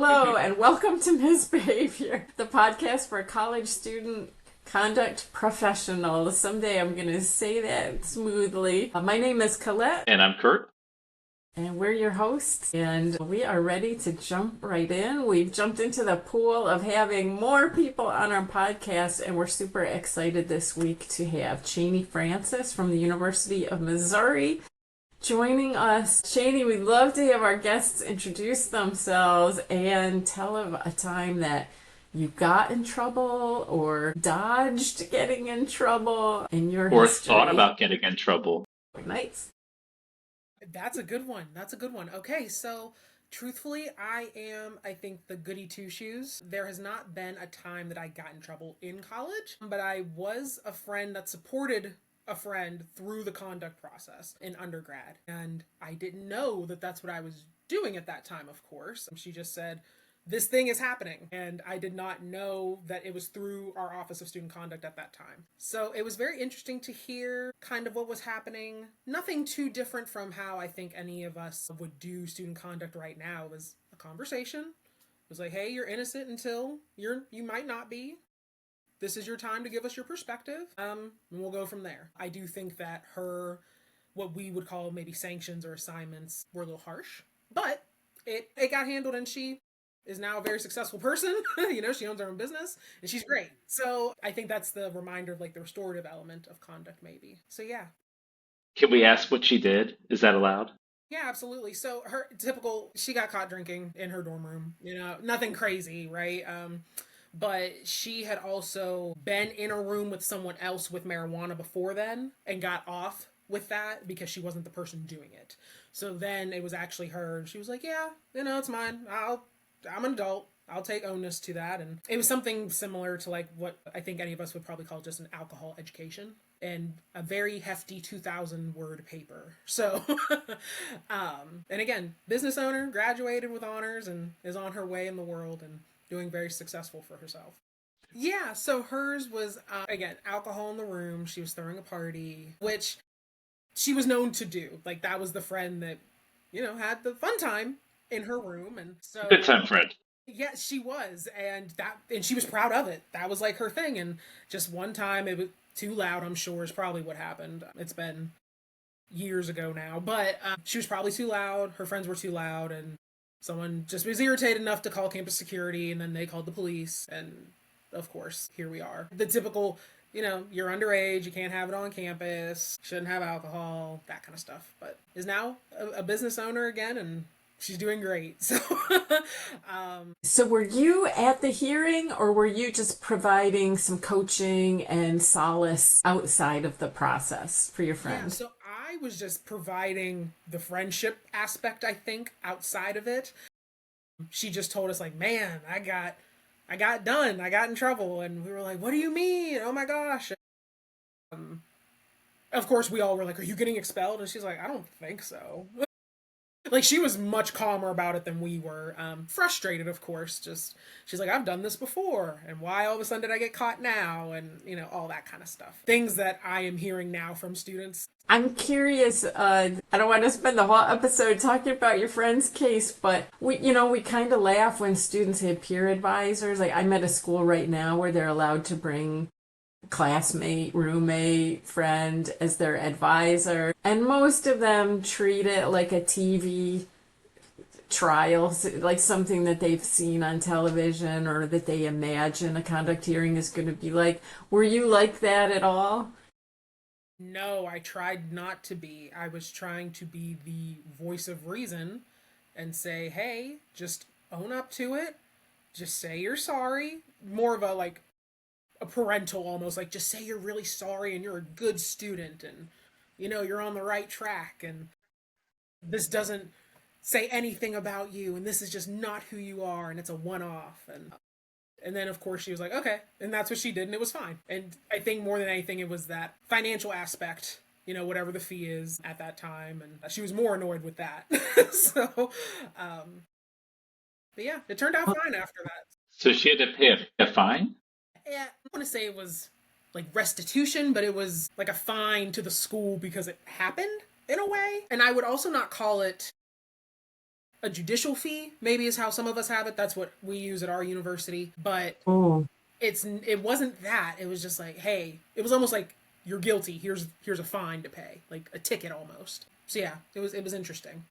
Hello, and welcome to Misbehavior, the podcast for college student conduct professionals. Someday I'm going to say that smoothly. My name is Colette. And I'm Kurt. And we're your hosts, and we are ready to jump right in. We've jumped into the pool of having more people on our podcast, and we're super excited this week to have Cheyne Francis from the University of Missouri joining us. Cheyne, we'd love to have our guests introduce themselves and tell of a time that you got in trouble or dodged getting in trouble in your Or history. thought about getting in trouble. Nice. That's a good one. Okay, so truthfully, I think, the goody two-shoes. There has not been a time that I got in trouble in college, but I was a friend that supported a friend through the conduct process in undergrad. And I didn't know that that's what I was doing at that time, of course. She just said, this thing is happening. And I did not know that it was through our Office of Student Conduct at that time. So it was very interesting to hear kind of what was happening. Nothing too different from how I think any of us would do student conduct right now. It was a conversation. It was like, hey, you're innocent until you might not be. This is your time to give us your perspective. And we'll go from there. I do think that what we would call maybe sanctions or assignments were a little harsh, but it got handled, and she is now a very successful person. She owns her own business and she's great. So I think that's the reminder of like the restorative element of conduct maybe. So yeah. Can we ask what she did? Is that allowed? Yeah, absolutely. So she got caught drinking in her dorm room, nothing crazy, right? But she had also been in a room with someone else with marijuana before then and got off with that because she wasn't the person doing it. So then it was actually her, and she was like, yeah, it's mine. I'm an adult. I'll take onus to that. And it was something similar to like what I think any of us would probably call just an alcohol education, and a very hefty 2,000 word paper. So, and again, business owner, graduated with honors and is on her way in the world and doing very successful for herself. Yeah, so hers was, again, alcohol in the room. She was throwing a party, which she was known to do. Like, that was the friend that, had the fun time in her room. And so Good time friend. Yeah, she was. And she was proud of it. That was like her thing. And just one time it was too loud, I'm sure, is probably what happened. It's been years ago now, but she was probably too loud. Her friends were too loud, and someone just was irritated enough to call campus security, and then they called the police. And of course, here we are. The typical, you're underage, you can't have it on campus, shouldn't have alcohol, that kind of stuff. But is now a business owner again, and she's doing great. So, So were you at the hearing, or were you just providing some coaching and solace outside of the process for your friend? Yeah, so I was just providing the friendship aspect, I think, outside of it. She just told us like, man, I got in trouble. And we were like, what do you mean? Oh my gosh. Of course, we all were like, are you getting expelled? And she's like, I don't think so. Like, she was much calmer about it than we were. Frustrated, of course. She's like, I've done this before, and why all of a sudden did I get caught now? And, all that kind of stuff. Things that I am hearing now from students. I'm curious, I don't want to spend the whole episode talking about your friend's case, but we kind of laugh when students have peer advisors. Like, I'm at a school right now where they're allowed to bring classmate, roommate, friend as their advisor. And most of them treat it like a TV trial, like something that they've seen on television or that they imagine a conduct hearing is going to be like. Were you like that at all? No, I tried not to be. I was trying to be the voice of reason and say, hey, just own up to it. Just say you're sorry. More of a parental almost, like just say you're really sorry and you're a good student and you're on the right track and this doesn't say anything about you and this is just not who you are and it's a one-off. And then of course she was like, okay, and that's what she did, and it was fine. And I think more than anything it was that financial aspect, whatever the fee is at that time, and she was more annoyed with that. So but yeah, it turned out fine after that. So she had to pay a fine? Yeah, I want to say it was like restitution, but it was like a fine to the school because it happened in a way. And I would also not call it a judicial fee, maybe is how some of us have it. That's what we use at our university. But Oh, it wasn't that. It was just like, hey, it was almost like you're guilty. Here's a fine to pay, like a ticket almost. So yeah, it was interesting.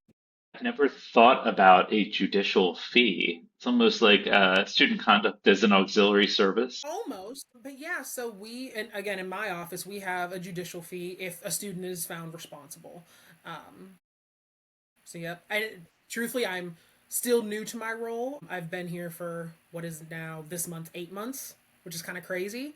I never thought about a judicial fee. It's almost like student conduct as an auxiliary service. Almost, but yeah. So and again, in my office, we have a judicial fee if a student is found responsible. Um, so yeah, truthfully, I'm still new to my role. I've been here for what is now this month 8 months, which is kind of crazy.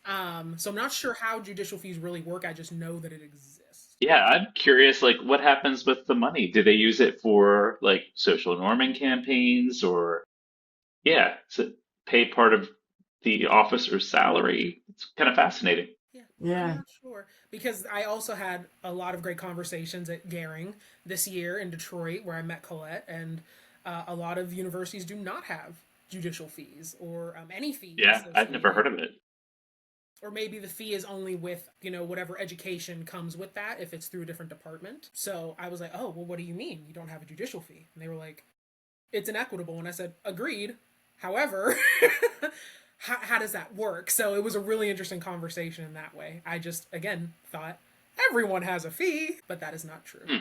So I'm not sure how judicial fees really work. I just know that it exists. Yeah, I'm curious, like, what happens with the money? Do they use it for like social norming campaigns or, yeah, to pay part of the officer's salary? It's kind of fascinating. Yeah, I'm yeah. not sure because I also had a lot of great conversations at Gehring this year in Detroit where I met Colette, and a lot of universities do not have judicial fees or any fees Yeah, I've never associated. heard of it. Or maybe the fee is only with, whatever education comes with that if it's through a different department. So I was like, oh, well, what do you mean you don't have a judicial fee? And they were like, it's inequitable. And I said, agreed. However, how does that work? So it was a really interesting conversation in that way. I just, again, thought everyone has a fee, but that is not true. Hmm.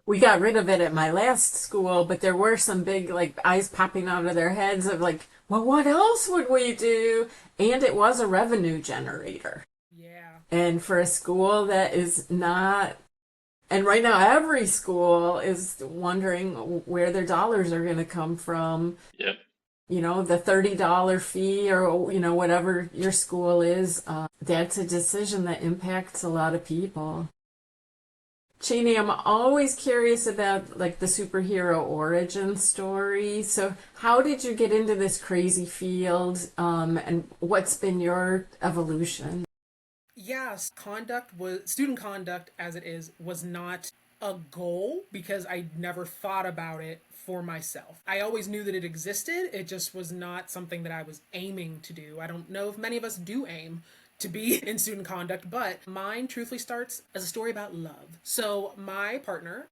We got rid of it at my last school, but there were some big like eyes popping out of their heads of like, well, what else would we do? And it was a revenue generator. Yeah. And for a school that is not, and right now every school is wondering where their dollars are going to come from. Yep. The $30 fee or, whatever your school is, that's a decision that impacts a lot of people. Cheyne, I'm always curious about like the superhero origin story. So, how did you get into this crazy field, and what's been your evolution? Yes, student conduct as it is was not a goal because I never thought about it for myself. I always knew that it existed. It just was not something that I was aiming to do. I don't know if many of us do aim to be in student conduct, but mine truthfully starts as a story about love. So my partner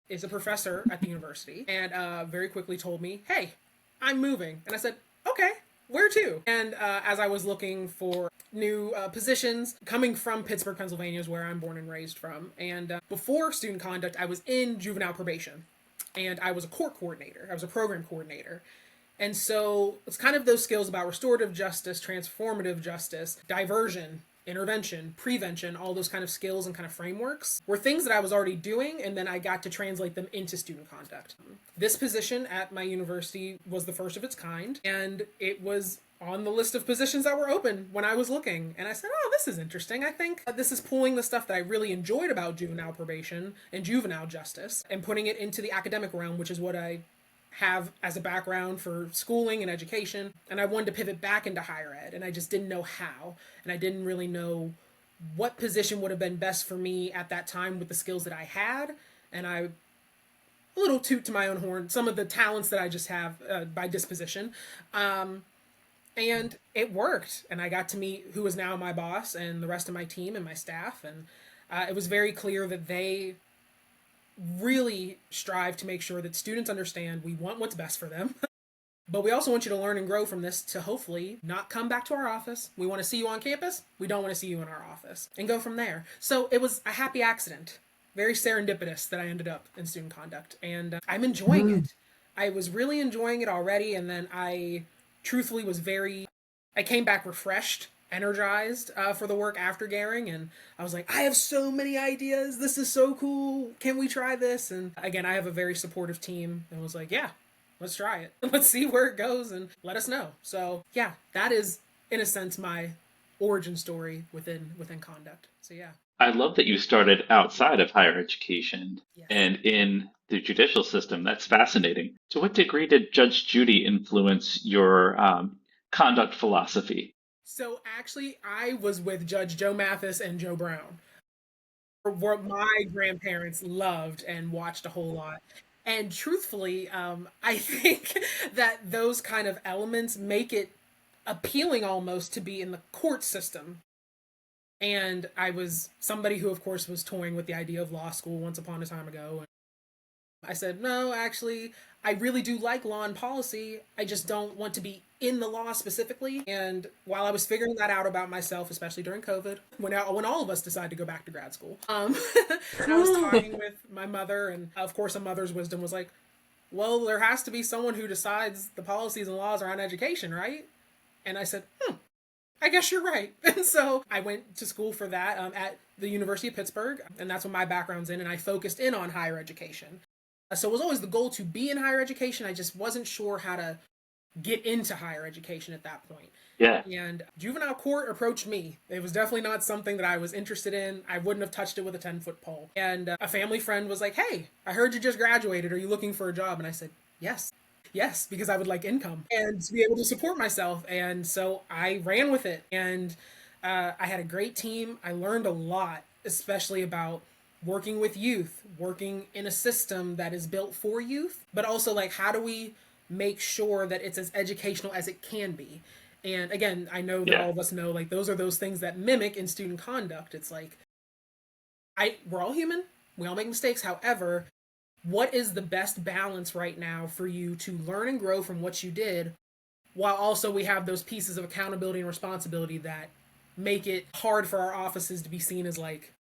is a professor at the university and very quickly told me, hey, I'm moving. And I said, okay, where to? And as I was looking for new positions, coming from Pittsburgh, Pennsylvania is where I'm born and raised from. And before student conduct, I was in juvenile probation and I was a court coordinator. I was a program coordinator. And so it's kind of those skills about restorative justice, transformative justice, diversion, intervention, prevention, all those kind of skills and kind of frameworks were things that I was already doing, and then I got to translate them into student conduct. This position at my university was the first of its kind, and it was on the list of positions that were open when I was looking. And I said, oh, this is interesting. I think this is pulling the stuff that I really enjoyed about juvenile probation and juvenile justice and putting it into the academic realm, which is what I have as a background for schooling and education, and I wanted to pivot back into higher ed, and I just didn't know how, and I didn't really know what position would have been best for me at that time with the skills that I had, and a little toot to my own horn, some of the talents that I just have by disposition, and it worked, and I got to meet who is now my boss and the rest of my team and my staff, and it was very clear that they really strive to make sure that students understand we want what's best for them. But we also want you to learn and grow from this to hopefully not come back to our office. We want to see you on campus. We don't want to see you in our office. And go from there. So it was a happy accident. Very serendipitous that I ended up in student conduct. And I'm enjoying it. I was really enjoying it already. And then I truthfully I came back refreshed, energized for the work after Gehring, and I was like, I have so many ideas. This is so cool. Can we try this? And again, I have a very supportive team, and was like, yeah, let's try it. Let's see where it goes, and let us know. So yeah, that is in a sense my origin story within conduct. So yeah. I love that you started outside of higher education Yes. and in the judicial system. That's fascinating. To what degree did Judge Judy influence your conduct philosophy? So actually, I was with Judge Joe Mathis and Joe Brown, what my grandparents loved and watched a whole lot. And truthfully, I think that those kind of elements make it appealing almost to be in the court system. And I was somebody who, of course, was toying with the idea of law school once upon a time ago. And I said, no, actually, I really do like law and policy. I just don't want to be in the law specifically. And while I was figuring that out about myself, especially during COVID, when all of us decided to go back to grad school, and I was talking with my mother, and of course, a mother's wisdom was like, well, there has to be someone who decides the policies and laws around education, right? And I said, I guess you're right. And so I went to school for that at the University of Pittsburgh, and that's what my background's in, and I focused in on higher education. So it was always the goal to be in higher education. I just wasn't sure how to get into higher education at that point. Yeah. And juvenile court approached me. It was definitely not something that I was interested in. I wouldn't have touched it with a 10-foot pole. And a family friend was like, hey, I heard you just graduated. Are you looking for a job? And I said, yes. Yes, because I would like income and to be able to support myself. And so I ran with it. And I had a great team. I learned a lot, especially about working with youth, working in a system that is built for youth, but also like, how do we make sure that it's as educational as it can be? And again, I know that all of us know, like, those are those things that mimic in student conduct. It's like, we're all human. We all make mistakes. However, what is the best balance right now for you to learn and grow from what you did, while also we have those pieces of accountability and responsibility that make it hard for our offices to be seen as like,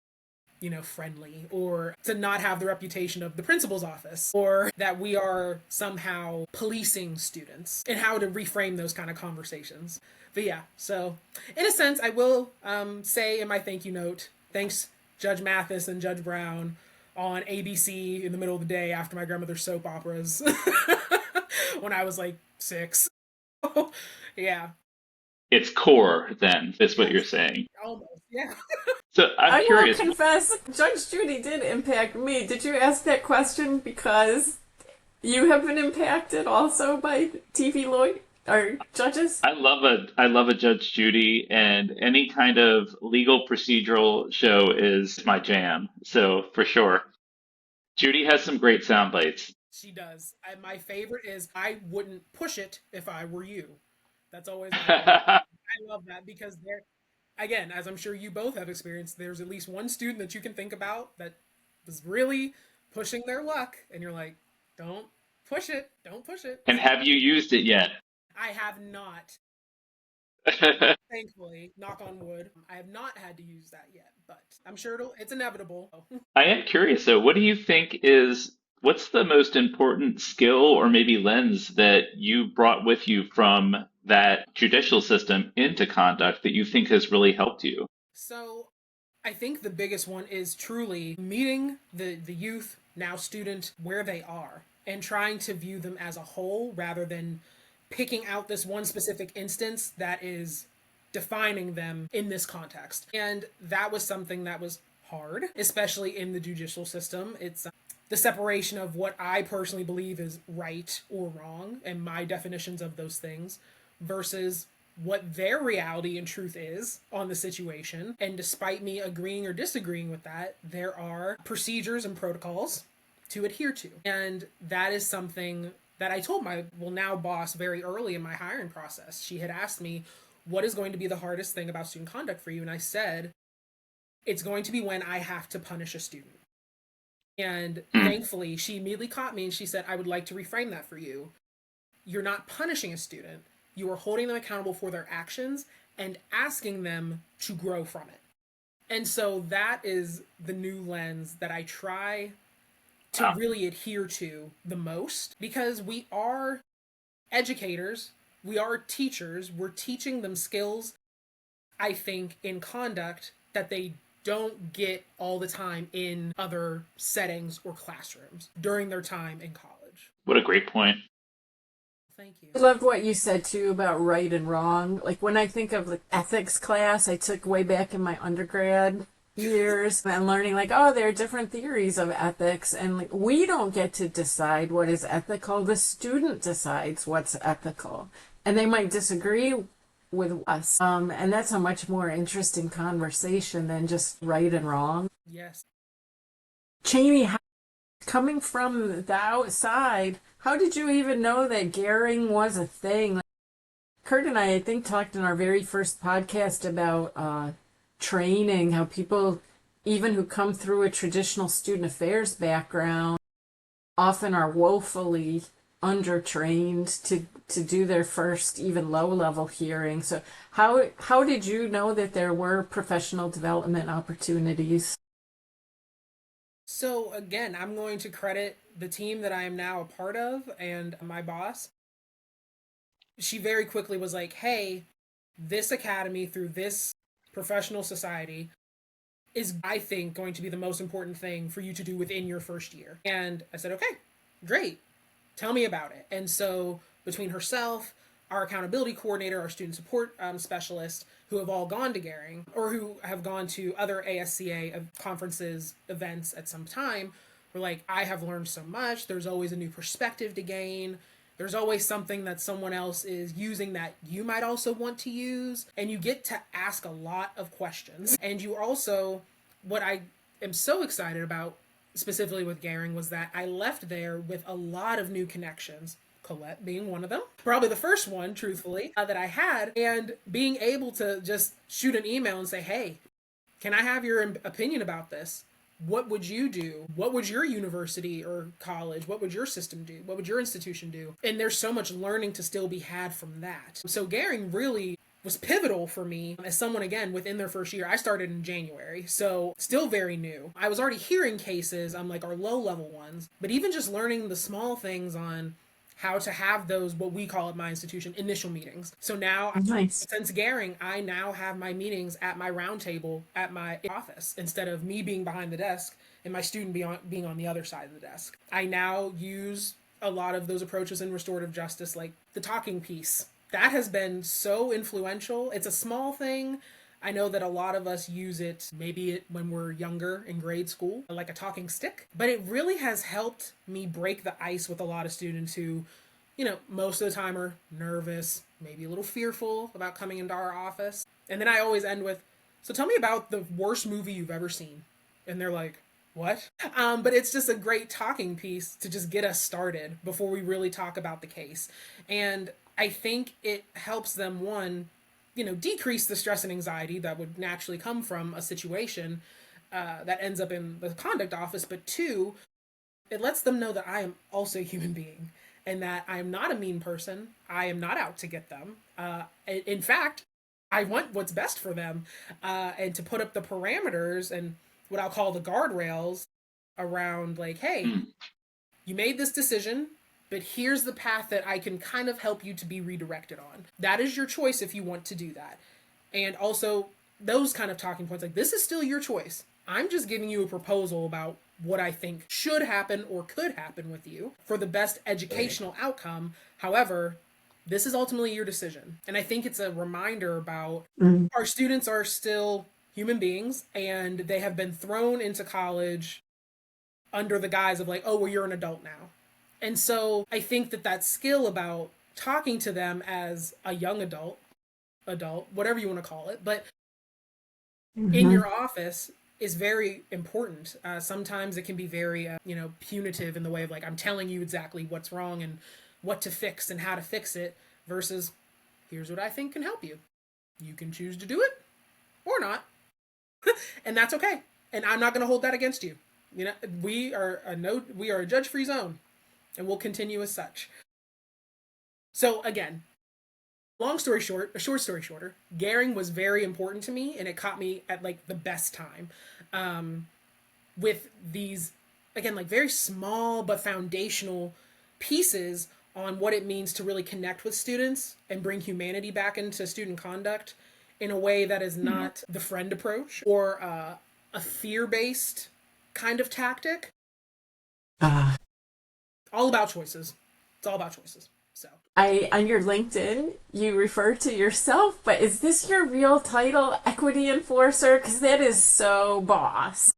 friendly, or to not have the reputation of the principal's office, or that we are somehow policing students, and how to reframe those kind of conversations. But yeah, so in a sense, I will say in my thank you note, thanks Judge Mathis and Judge Brown on ABC in the middle of the day after my grandmother's soap operas when I was like 6. Yeah. It's core, then, is what you're saying. Almost, yeah. So I'm curious. I will confess, Judge Judy did impact me. Did you ask that question because you have been impacted also by TV lawyer or judges? I love a Judge Judy, and any kind of legal procedural show is my jam. So for sure, Judy has some great sound bites. She does. My favorite is, I wouldn't push it if I were you. That's always my favorite. I love that because again, as I'm sure you both have experienced, there's at least one student that you can think about that was really pushing their luck, and you're like, don't push it. Don't push it. And have you used it yet? I have not. Thankfully, knock on wood, I have not had to use that yet, but I'm sure it's inevitable. I am curious though, what's the most important skill or maybe lens that you brought with you from that judicial system into conduct that you think has really helped you? So I think the biggest one is truly meeting the youth, now student, where they are, and trying to view them as a whole rather than picking out this one specific instance that is defining them in this context. And that was something that was hard, especially in the judicial system. It's the separation of what I personally believe is right or wrong and my definitions of those things versus what their reality and truth is on the situation. And despite me agreeing or disagreeing with that, there are procedures and protocols to adhere to. And that is something that I told my now boss very early in my hiring process. She had asked me, what is going to be the hardest thing about student conduct for you? And I said, it's going to be when I have to punish a student. And thankfully, she immediately caught me and she said, I would like to reframe that for you. You're not punishing a student. You are holding them accountable for their actions and asking them to grow from it. And so that is the new lens that I try to really adhere to the most, because we are educators, we are teachers, we're teaching them skills, I think, in conduct that they don't get all the time in other settings or classrooms during their time in college. What a great point. Thank you. I loved what you said too about right and wrong. Like when I think of the ethics class I took way back in my undergrad years and learning like, oh, there are different theories of ethics, and like, we don't get to decide what is ethical. The student decides what's ethical, and they might disagree with us. And that's a much more interesting conversation than just right and wrong. Yes. Cheyne, coming from the outside, how did you even know that Gehring was a thing? Kurt and I think, talked in our very first podcast about training, how people, even who come through a traditional student affairs background, often are woefully undertrained to do their first even low level hearing. So how did you know that there were professional development opportunities? So again, I'm going to credit the team that I am now a part of and my boss. She very quickly was like, "Hey, this academy through this professional society is, I think, going to be the most important thing for you to do within your first year." And I said, "Okay, great. Tell me about it." And so between herself, our accountability coordinator, our student support specialist, who have all gone to Gehring or who have gone to other ASCA conferences, events at some time, were like, "I have learned so much. There's always a new perspective to gain. There's always something that someone else is using that you might also want to use." And you get to ask a lot of questions. And you also, what I am so excited about specifically with Gehring was that I left there with a lot of new connections. Colette being one of them, probably the first one, truthfully, that I had, and being able to just shoot an email and say, "Hey, can I have your opinion about this? What would you do? What would your university or college, what would your system do? What would your institution do?" And there's so much learning to still be had from that. So Gehring really was pivotal for me as someone, again, within their first year. I started in January, so still very new. I was already hearing cases, like our low level ones, but even just learning the small things on how to have those, what we call at my institution, initial meetings. So now, Nice. since Gehring, I now have my meetings at my round table at my office instead of me being behind the desk and my student being on the other side of the desk. I now use a lot of those approaches in restorative justice, like the talking piece. That has been so influential. It's a small thing. I know that a lot of us use it when we're younger in grade school, like a talking stick, but it really has helped me break the ice with a lot of students who, most of the time are nervous, maybe a little fearful about coming into our office. And then I always end with, "So tell me about the worst movie you've ever seen." And they're like, "What?" But it's just a great talking piece to just get us started before we really talk about the case. And I think it helps them, one, decrease the stress and anxiety that would naturally come from a situation that ends up in the conduct office. But two, it lets them know that I am also a human being and that I am not a mean person. I am not out to get them. In fact, I want what's best for them, and to put up the parameters and what I'll call the guardrails around, like, "Hey, Mm. you made this decision, but here's the path that I can kind of help you to be redirected on. That is your choice if you want to do that." And also those kind of talking points, like, this is still your choice. I'm just giving you a proposal about what I think should happen or could happen with you for the best educational outcome. However, this is ultimately your decision. And I think it's a reminder about our students are still human beings and they have been thrown into college under the guise of, like, "Oh, well, you're an adult now." And so I think that skill about talking to them as a young adult, whatever you want to call it, but in your office is very important. Sometimes it can be very, punitive in the way of, like, I'm telling you exactly what's wrong and what to fix and how to fix it, versus, "Here's what I think can help you. You can choose to do it or not." And that's okay. And I'm not going to hold that against you. We are a judge-free zone, and we'll continue as such. So again, long story short, a short story shorter, Gehring was very important to me, and it caught me at, like, the best time, with these, again, like, very small but foundational pieces on what it means to really connect with students and bring humanity back into student conduct in a way that is not the friend approach or a fear-based kind of tactic. All about choices. It's all about choices. So On your LinkedIn, you refer to yourself, but is this your real title, equity enforcer? Because that is so boss.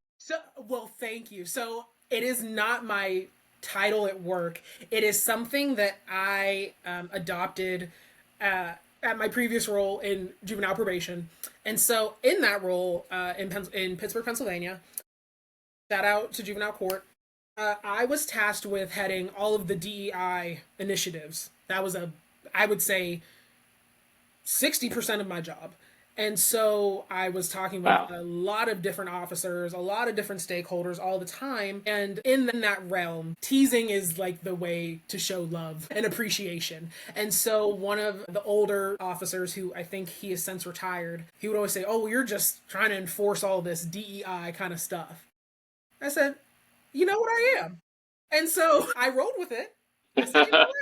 Well, thank you. So it is not my title at work. It is something that I adopted at my previous role in juvenile probation. And so in that role in Pittsburgh, Pennsylvania, shout out to juvenile court, I was tasked with heading all of the DEI initiatives. That was I would say, 60% of my job. And so I was talking with Wow. a lot of different officers, a lot of different stakeholders all the time. And in that realm, teasing is like the way to show love and appreciation. And so one of the older officers, who I think he has since retired, he would always say, "Oh, you're just trying to enforce all this DEI kind of stuff." I said, "You know what, I am." And so I rolled with it. I said, "You know what?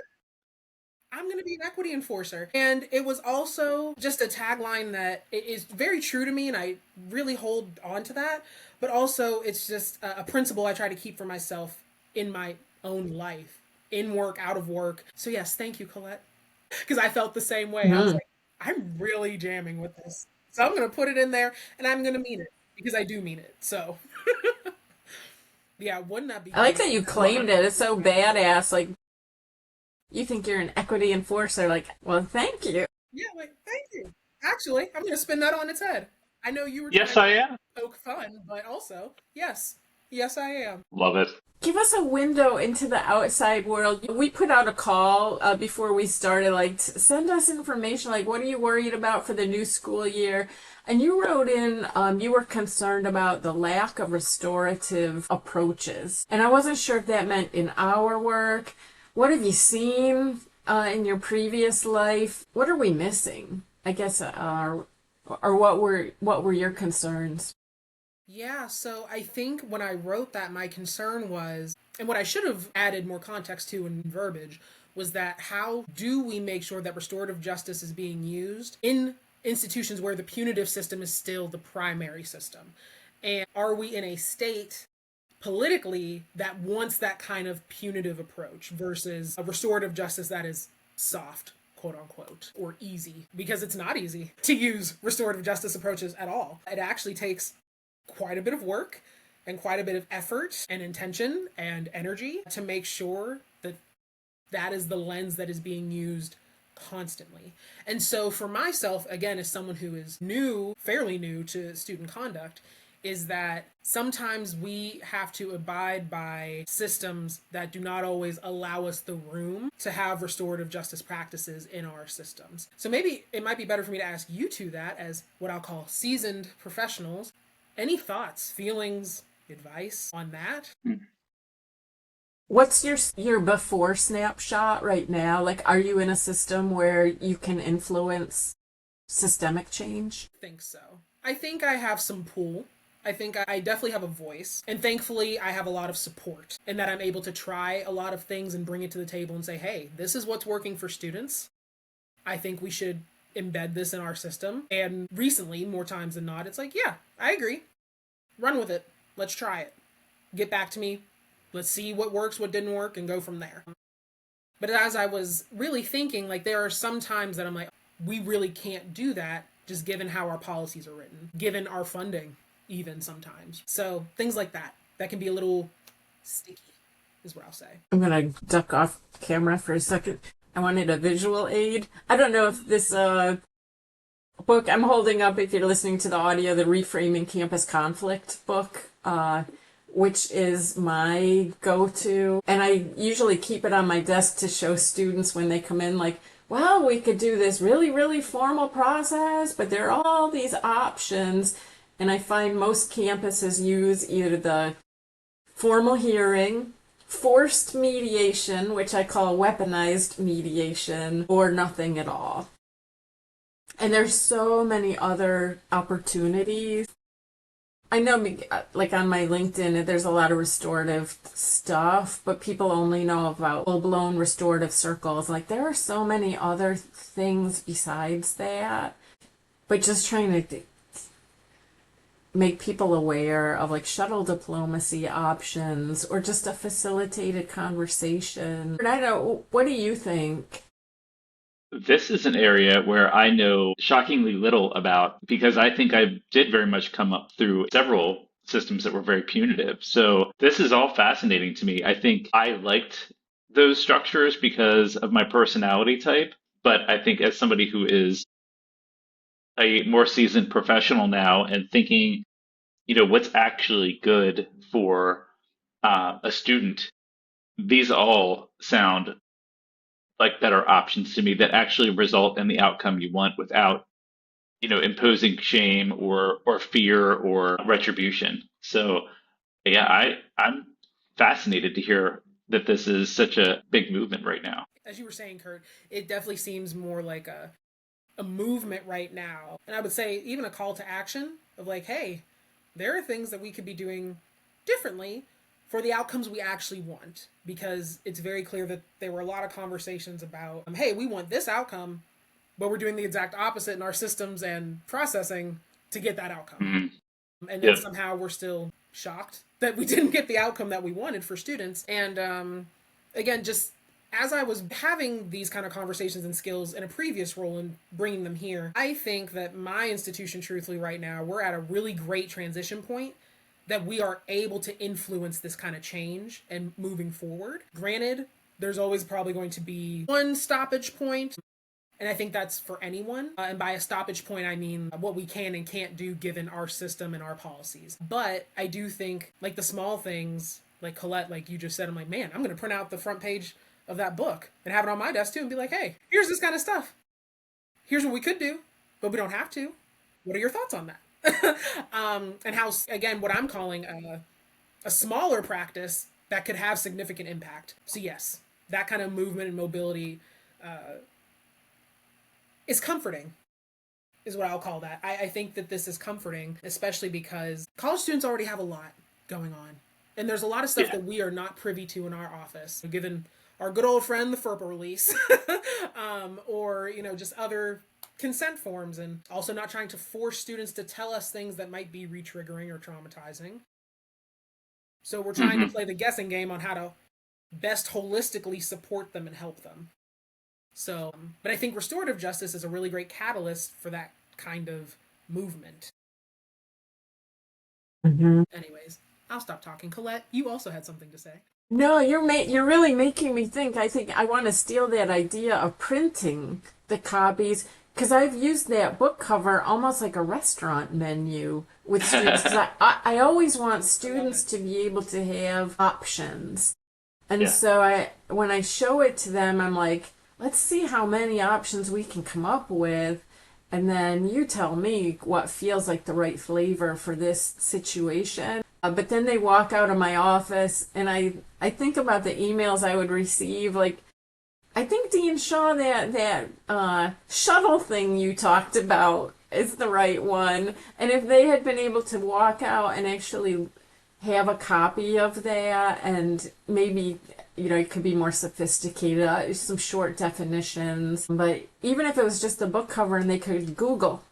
I'm going to be an equity enforcer." And it was also just a tagline that is very true to me, and I really hold on to that. But also, it's just a principle I try to keep for myself in my own life, in work, out of work. So, yes, thank you, Colette. Because I felt the same way. I was Mhm. like, I'm really jamming with this. So, I'm going to put it in there, and I'm going to mean it because I do mean it. So, yeah, wouldn't that be I like great? that you Love it. claimed it. It's so badass. Like, you think you're an equity enforcer. Like, well, thank you. Yeah, like, thank you. Actually, I'm going to spin that on its head. I know you were trying Yes, to I am. poke fun, but also, yes, yes, I am. Love it. Give us a window into the outside world. We put out a call before we started, like, send us information. Like, what are you worried about for the new school year? And you wrote in, you were concerned about the lack of restorative approaches. And I wasn't sure if that meant in our work. What have you seen in your previous life? What are we missing? I guess, or what were your concerns? Yeah, so I think when I wrote that, my concern was, and what I should have added more context to in verbiage, was that how do we make sure that restorative justice is being used in institutions where the punitive system is still the primary system? And are we in a state politically that wants that kind of punitive approach versus a restorative justice that is soft, quote unquote, or easy? Because it's not easy to use restorative justice approaches at all. It actually takes quite a bit of work and quite a bit of effort and intention and energy to make sure that that is the lens that is being used constantly. And so for myself, again, as someone who is new, fairly new to student conduct, is that sometimes we have to abide by systems that do not always allow us the room to have restorative justice practices in our systems. So maybe it might be better for me to ask you two that, as what I'll call seasoned professionals. Any thoughts, feelings, advice on that? What's your before snapshot right now? Like, are you in a system where you can influence systemic change? I think so. I think I have some pull. I think I definitely have a voice. And thankfully, I have a lot of support in that I'm able to try a lot of things and bring it to the table and say, hey, this is what's working for students. I think we should embed this in our system. And recently, more times than not, it's like, yeah, I agree. Run with it. Let's try it. Get back to me. Let's see what works, what didn't work, and go from there. But as I was really thinking, like, there are some times that I'm like, we really can't do that just given how our policies are written, given our funding, even sometimes. So things like that, that can be a little sticky, is what I'll say. I'm gonna duck off camera for a second. I wanted a visual aid. I don't know if this book I'm holding up, if you're listening to the audio, the Reframing Campus Conflict book, which is my go-to. And I usually keep it on my desk to show students when they come in, like, well, we could do this really, really formal process, but there are all these options. And I find most campuses use either the formal hearing, forced mediation, which I call weaponized mediation, or nothing at all. And there's so many other opportunities. I know, like on my LinkedIn, there's a lot of restorative stuff, but people only know about full-blown restorative circles. Like, there are so many other things besides that. But just trying to make people aware of, like, shuttle diplomacy options or just a facilitated conversation. I don't know, what do you think? This is an area where I know shockingly little about because I think I did very much come up through several systems that were very punitive. So this is all fascinating to me. I think I liked those structures because of my personality type. But I think as somebody who is a more seasoned professional now and thinking, what's actually good for a student, these all sound like better options to me that actually result in the outcome you want without imposing shame or fear or retribution. So yeah, I'm fascinated to hear that this is such a big movement right now. As you were saying, Kurt, it definitely seems more like a movement right now. And I would say even a call to action of like, hey, there are things that we could be doing differently for the outcomes we actually want. Because it's very clear that there were a lot of conversations about, hey, we want this outcome, but we're doing the exact opposite in our systems and processing to get that outcome. Hmm. And then Yep. somehow we're still shocked that we didn't get the outcome that we wanted for students. And again, just as I was having these kind of conversations and skills in a previous role and bringing them here, I think that my institution, truthfully, right now, we're at a really great transition point that we are able to influence this kind of change and moving forward. Granted, there's always probably going to be one stoppage point, and I think that's for anyone. And by a stoppage point, I mean what we can and can't do given our system and our policies. But I do think, like the small things, like Colette, like you just said, I'm like, man, I'm going to print out the front page of that book and have it on my desk too and be like, hey, here's this kind of stuff. Here's what we could do, but we don't have to. What are your thoughts on that? And how, again, what I'm calling a smaller practice that could have significant impact. So, yes, that kind of movement and mobility is comforting, is what I'll call that. I think that this is comforting, especially because college students already have a lot going on. And there's a lot of stuff that we are not privy to in our office, given our good old friend, the FERPA release, or, just other consent forms, and also not trying to force students to tell us things that might be re-triggering or traumatizing. So we're trying to play the guessing game on how to best holistically support them and help them. So, but I think restorative justice is a really great catalyst for that kind of movement. Mm-hmm. Anyways, I'll stop talking. Colette, you also had something to say. No, you're really making me think. I think I want to steal that idea of printing the copies because I've used that book cover almost like a restaurant menu with students. 'Cause I always want students to be able to have options. And Yeah. so when I show it to them, I'm like, let's see how many options we can come up with. And then you tell me what feels like the right flavor for this situation. But then they walk out of my office, and I think about the emails I would receive. Like, I think Dean Shaw, that shuttle thing you talked about is the right one. And if they had been able to walk out and actually have a copy of that, and maybe it could be more sophisticated, some short definitions. But even if it was just a book cover and they could Google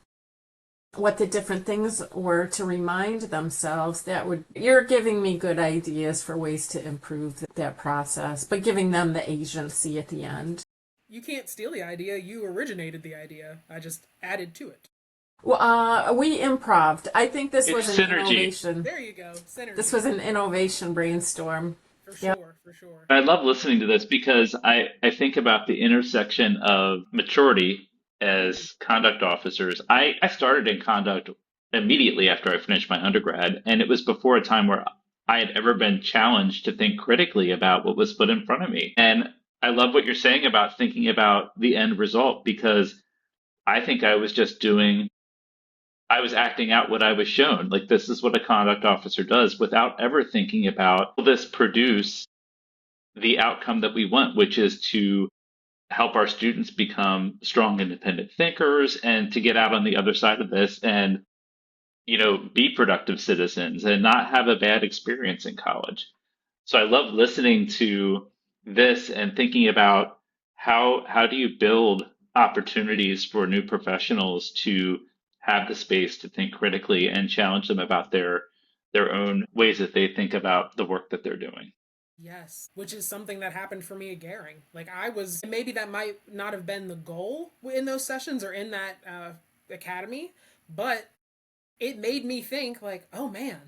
what the different things were to remind themselves, you're giving me good ideas for ways to improve that process, but giving them the agency at the end. You can't steal the idea. You originated the idea. I just added to it. Well, we improved. I think this was an synergy. innovation. There you go. Synergy. This was an innovation brainstorm. For Yep. sure, for sure. I love listening to this because I think about the intersection of maturity as conduct officers. I started in conduct immediately after I finished my undergrad, and it was before a time where I had ever been challenged to think critically about what was put in front of me. And I love what you're saying about thinking about the end result, because I think I was acting out what I was shown. Like, this is what a conduct officer does without ever thinking about, will this produce the outcome that we want, which is to help our students become strong, independent thinkers and to get out on the other side of this and, be productive citizens and not have a bad experience in college. So I love listening to this and thinking about how do you build opportunities for new professionals to have the space to think critically and challenge them about their own ways that they think about the work that they're doing. Yes, which is something that happened for me at Gehring. Like maybe that might not have been the goal in those sessions or in that academy, but it made me think like, oh man,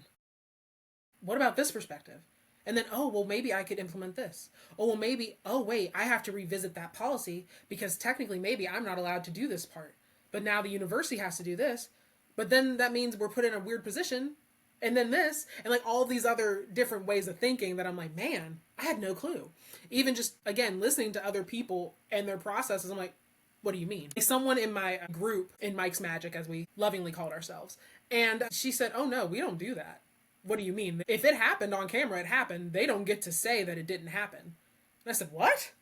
what about this perspective? And then, oh, well, maybe I could implement this. Oh, well, maybe, oh, wait, I have to revisit that policy because technically maybe I'm not allowed to do this part. But now the university has to do this. But then that means we're put in a weird position. And then this, and like all these other different ways of thinking that I'm like, man, I had no clue. Even just, again, listening to other people and their processes, I'm like, What do you mean? Someone in my group, in Mike's Magic, as we lovingly called ourselves, and she said, oh no, we don't do that. What do you mean? If it happened on camera, it happened. They don't get to say that it didn't happen. And I said, what?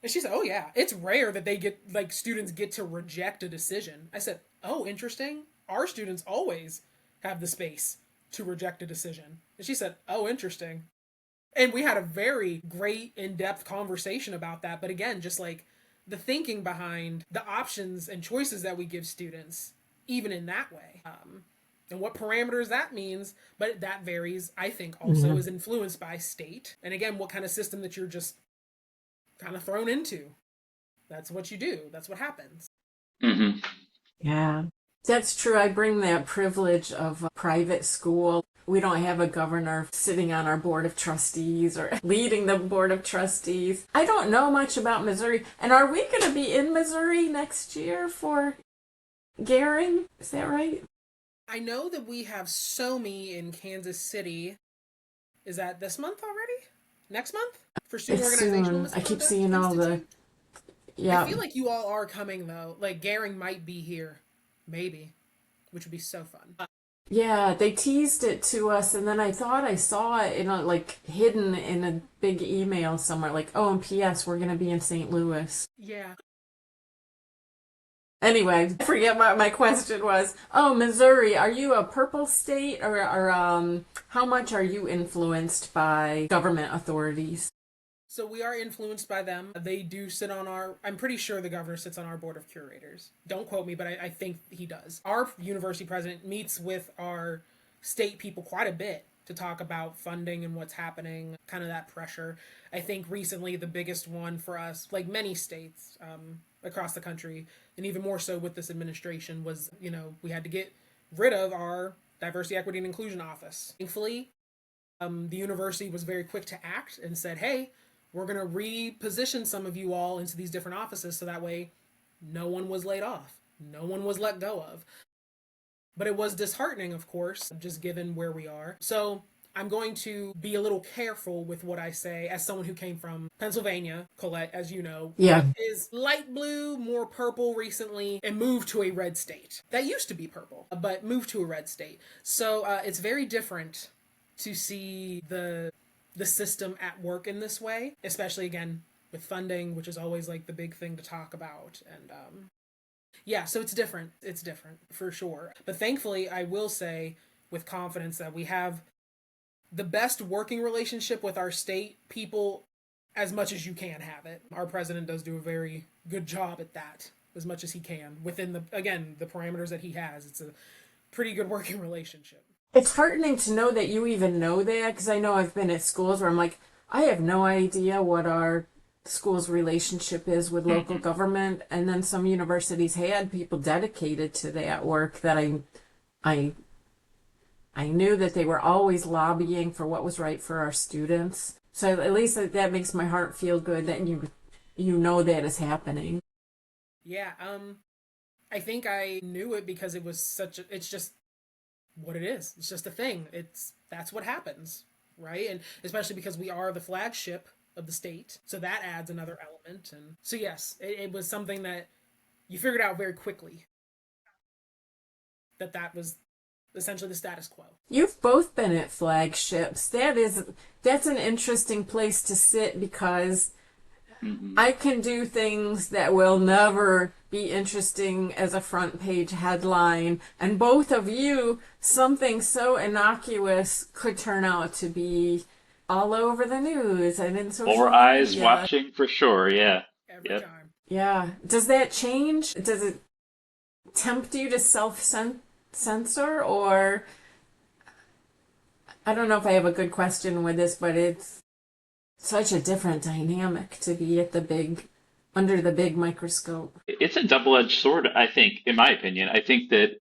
And she said, oh yeah, it's rare that they get, like, students get to reject a decision. I said, oh, interesting. Our students always have the space to reject a decision. And she said, oh, interesting. And we had a very great in-depth conversation about that. But again, just like the thinking behind the options and choices that we give students, even in that way. And what parameters that means, but that varies, I think, also is influenced by state. And again, what kind of system that you're just kind of thrown into. That's what you do. That's what happens. Mm-hmm. Yeah, that's true. I bring that privilege of a private school. We don't have a governor sitting on our board of trustees or leading the board of trustees. I don't know much about Missouri. And are we going to be in Missouri next year for Garing? Is that right? I know that we have SOMI in Kansas City. Is that this month already? Next month? For student It's organizational soon. I keep misconduct seeing all the... institute? Yeah. I feel like you all are coming, though. Like, Garing might be here. Maybe. Which would be so fun. Yeah, they teased it to us, and then I thought I saw it in a, like, hidden in a big email somewhere, like, oh, and P.S., we're going to be in St. Louis. Yeah. Anyway, I forget what my question was. Oh, Missouri, are you a purple state, or how much are you influenced by government authorities? So we are influenced by them. They do sit on our... I'm pretty sure the governor sits on our board of curators. Don't quote me, but I think he does. Our university president meets with our state people quite a bit to talk about funding and what's happening, kind of that pressure. I think recently the biggest one for us, like many states across the country, and even more so with this administration, was, we had to get rid of our diversity, equity, and inclusion office. Thankfully, the university was very quick to act and said, hey, we're going to reposition some of you all into these different offices so that way no one was laid off. No one was let go of. But it was disheartening, of course, just given where we are. So I'm going to be a little careful with what I say as someone who came from Pennsylvania, Colette, as you know, Yeah. is light blue, more purple recently, and moved to a red state. That used to be purple, but moved to a red state. So it's very different to see the system at work in this way, especially again with funding, which is always like the big thing to talk about. And yeah, so it's different. It's different for sure. But thankfully, I will say with confidence that we have the best working relationship with our state people as much as you can have it. Our president does do a very good job at that, as much as he can within the parameters that he has. It's a pretty good working relationship. It's heartening to know that you even know that, because I know I've been at schools where I'm like, I have no idea what our school's relationship is with local government, and then some universities had people dedicated to that work that I knew that they were always lobbying for what was right for our students. So at least that makes my heart feel good that you know that is happening. Yeah, I think I knew it because it was it's just what it is. It's just a thing. That's what happens, right? And especially because we are the flagship of the state, so that adds another element. And so yes, it was something that you figured out very quickly, that was essentially the status quo. You've both been at Flagships. That's an interesting place to sit, because I can do things that will never be interesting as a front page headline, and both of you, something so innocuous could turn out to be all over the news and in social More eyes media. watching for sure, yeah. Every time. Yeah. Does that change? Does it tempt you to self-censor, or... I don't know if I have a good question with this, but it's such a different dynamic to be at under the big microscope. It's a double-edged sword, I think, in my opinion. I think that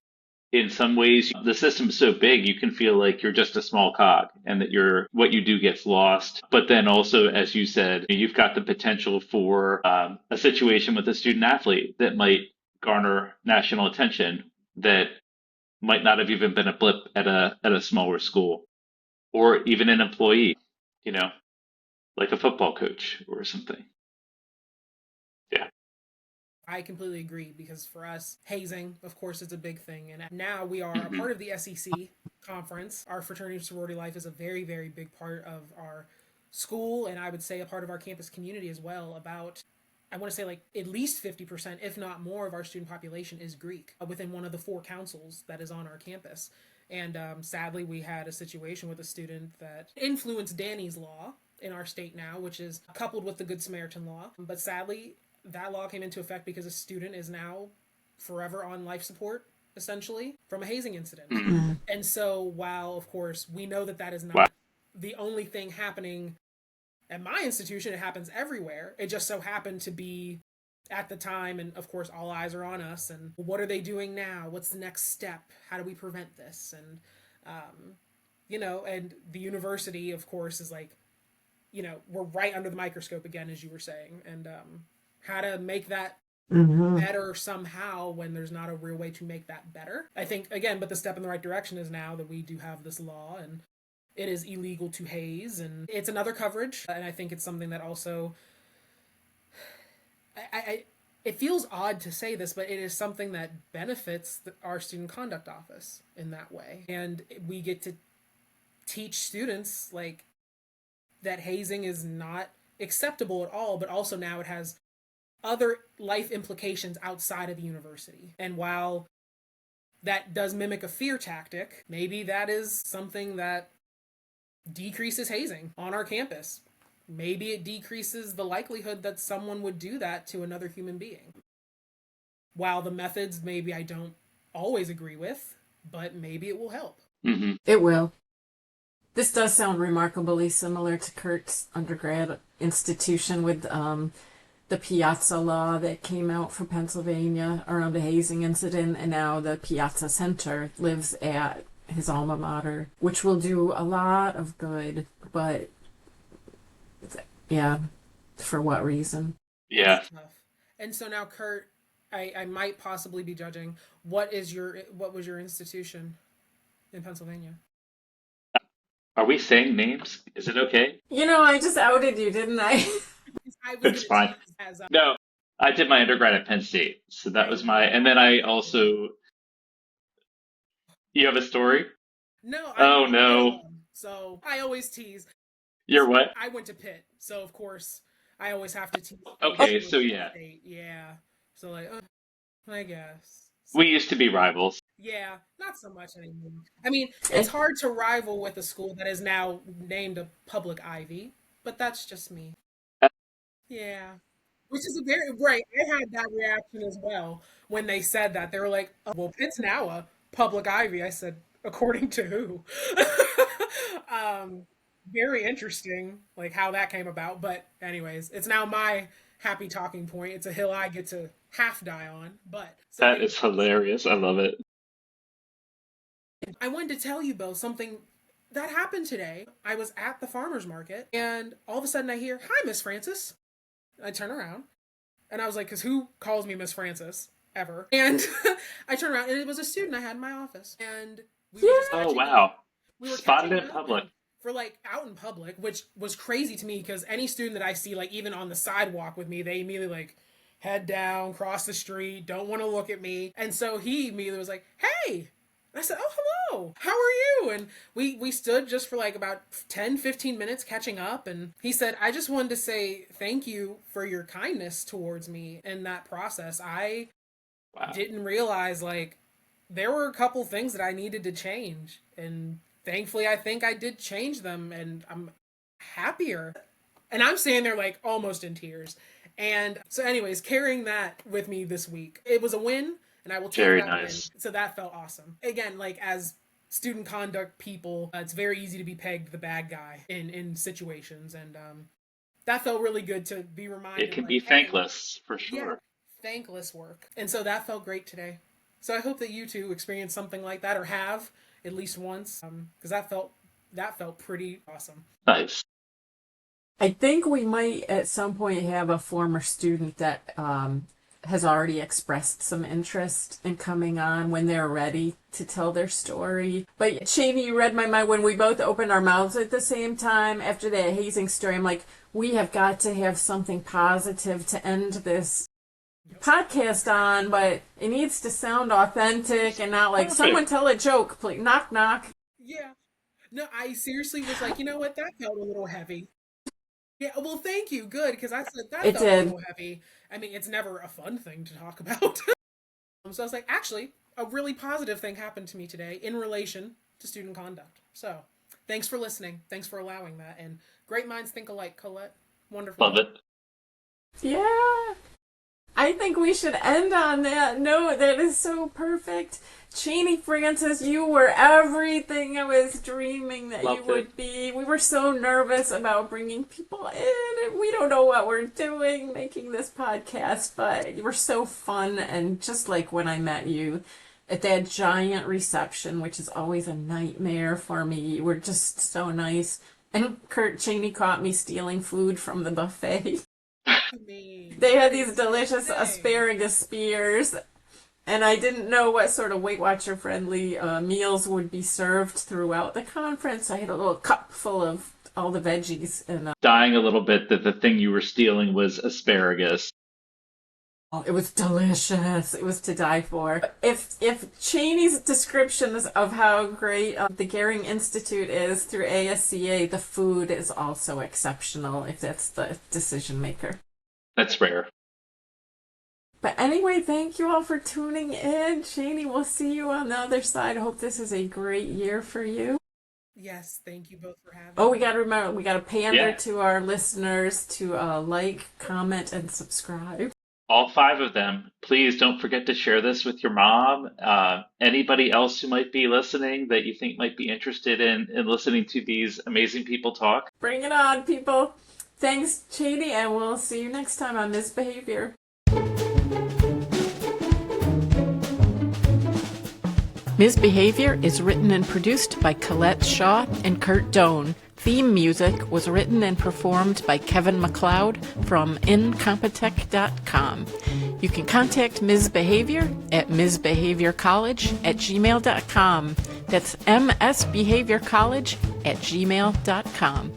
in some ways the system's so big you can feel like you're just a small cog and that what you do gets lost. But then also, as you said, you've got the potential for a situation with a student athlete that might garner national attention that might not have even been a blip at a smaller school, or even an employee, like a football coach or something. Yeah. I completely agree, because for us, hazing, of course, is a big thing. And now we are a Hmm. part of the SEC conference. Our fraternity and sorority life is a very, very big part of our school, and I would say a part of our campus community as well. About, I want to say, like at least 50%, if not more, of our student population is Greek within one of the 4 councils that is on our campus. And sadly, we had a situation with a student that influenced Danny's Law in our state now, which is coupled with the Good Samaritan Law. But sadly, that law came into effect because a student is now forever on life support, essentially, from a hazing incident. Hmm. And so, while, of course, we know that that is Wow. not the only thing happening at my institution, it happens everywhere. It just so happened to be at the time, and of course, all eyes are on us. And what are they doing now? What's the next step? How do we prevent this? And, and the university, of course, is like, we're right under the microscope again, as you were saying. And how to make that better somehow when there's not a real way to make that better. I think, again, but the step in the right direction is now that we do have this law, and it is illegal to haze, and it's another coverage. And I think it's something that also, it feels odd to say this, but it is something that benefits our student conduct office in that way. And we get to teach students like that hazing is not acceptable at all, but also now it has other life implications outside of the university. And while that does mimic a fear tactic, maybe that is something that decreases hazing on our campus. Maybe it decreases the likelihood that someone would do that to another human being. While the methods, maybe I don't always agree with, but maybe it will help. Hmm. It will. This does sound remarkably similar to Kurt's undergrad institution with the Piazza law that came out for Pennsylvania around a hazing incident, and now the Piazza Center lives at his alma mater, which will do a lot of good, but yeah, for what reason? Yeah. It's tough. And so now, Kurt, I might possibly be judging. What was your institution in Pennsylvania? Are we saying names? Is it okay? I just outed you, didn't I? I was It's gonna fine. tease as No, I did my undergrad at Penn State, so that was my. And then I also. You have a story? no, Oh I'm Pitt no, alum, so I always tease. you're what? I went to Pitt, so of course I always have to tease. Okay, so yeah, State. Yeah. So like, I guess. we used to be rivals. Yeah, not so much anymore. I mean, it's hard to rival with a school that is now named a public Ivy, but that's just me. Yeah. Which is a very right. I had that reaction as well when they said that. They were like, "Oh, well, it's now a public Ivy." I said, "According to who?" um, very interesting, like how that came about. But anyways, it's now my happy talking point. It's a hill I get to half die on. But so That anyway, is hilarious. I love it. I wanted to tell you both something that happened today. I was at the farmer's market, and all of a sudden I hear, "Hi, Miss Francis." I turn around, and I was like, because who calls me Miss Francis ever? And I turn around, and it was a student I had in my office. And we were just Oh catching up. wow, We were spotted catching in up, public. and for like out in public, which was crazy to me because any student that I see, like even on the sidewalk with me, they immediately like head down, cross the street, don't want to look at me. And so he immediately was like, "Hey." And I said, "Oh, hello. How are you?" And we stood just for like about 10, 15 minutes catching up. And he said, "I just wanted to say thank you for your kindness towards me in that process. I Wow. didn't realize like there were a couple things that I needed to change. And thankfully, I think I did change them, and I'm happier." And I'm standing there like almost in tears. And so, anyways, carrying that with me this week, it was a win, and I will take Very that win. nice. So that felt awesome. Again, like as student conduct people, it's very easy to be pegged the bad guy in situations, and that felt really good to be reminded. It can like, be hey, thankless for yeah, sure. thankless work, and so that felt great today. So I hope that you two experience something like that, or have at least once, because that felt pretty awesome. Nice. I think we might at some point have a former student that has already expressed some interest in coming on when they're ready to tell their story. But Cheyne, you read my mind when we both opened our mouths at the same time after that hazing story. I'm like, we have got to have something positive to end this podcast on, but it needs to sound authentic and not like, Perfect. someone tell a joke, please. Knock, knock. Yeah. No, I seriously was like, you know what? That felt a little heavy. Yeah, well, thank you. Good, because I said that It felt a did. little heavy. I mean, it's never a fun thing to talk about. So I was like, actually, a really positive thing happened to me today in relation to student conduct. So thanks for listening. Thanks for allowing that. And great minds think alike, Colette. Wonderful. Love it. Yeah. I think we should end on that note. That is so perfect. Cheyne Francis, you were everything I was dreaming that Loved you would be. We were so nervous about bringing people in, and we don't know what we're doing making this podcast, but you were so fun. And just like when I met you at that giant reception, which is always a nightmare for me, you were just so nice. And Kurt, Cheyne caught me stealing food from the buffet. They had these delicious asparagus spears, and I didn't know what sort of Weight Watcher friendly meals would be served throughout the conference. I had a little cup full of all the veggies, and Dying a little bit that the thing you were stealing was asparagus. it was delicious. It was to die for. If Cheney's descriptions of how great the Gehring Institute is through ASCA, the food is also exceptional, if that's the decision maker. That's rare. But anyway, thank you all for tuning in. Cheyne, we'll see you on the other side. I hope this is a great year for you. Yes, thank you both for having Oh, me. we got to remember, we got to pander Yeah. to our listeners to like, comment, and subscribe. All 5 of them. Please don't forget to share this with your mom. Anybody else who might be listening that you think might be interested in listening to these amazing people talk. Bring it on, people. Thanks, Cheyne, and we'll see you next time on Misbehavior. Misbehavior is written and produced by Colette Shaw and Kurt Doan. Theme music was written and performed by Kevin MacLeod from incompetech.com. You can contact Misbehavior at misbehaviorcollege@gmail.com. That's msbehaviorcollege@gmail.com.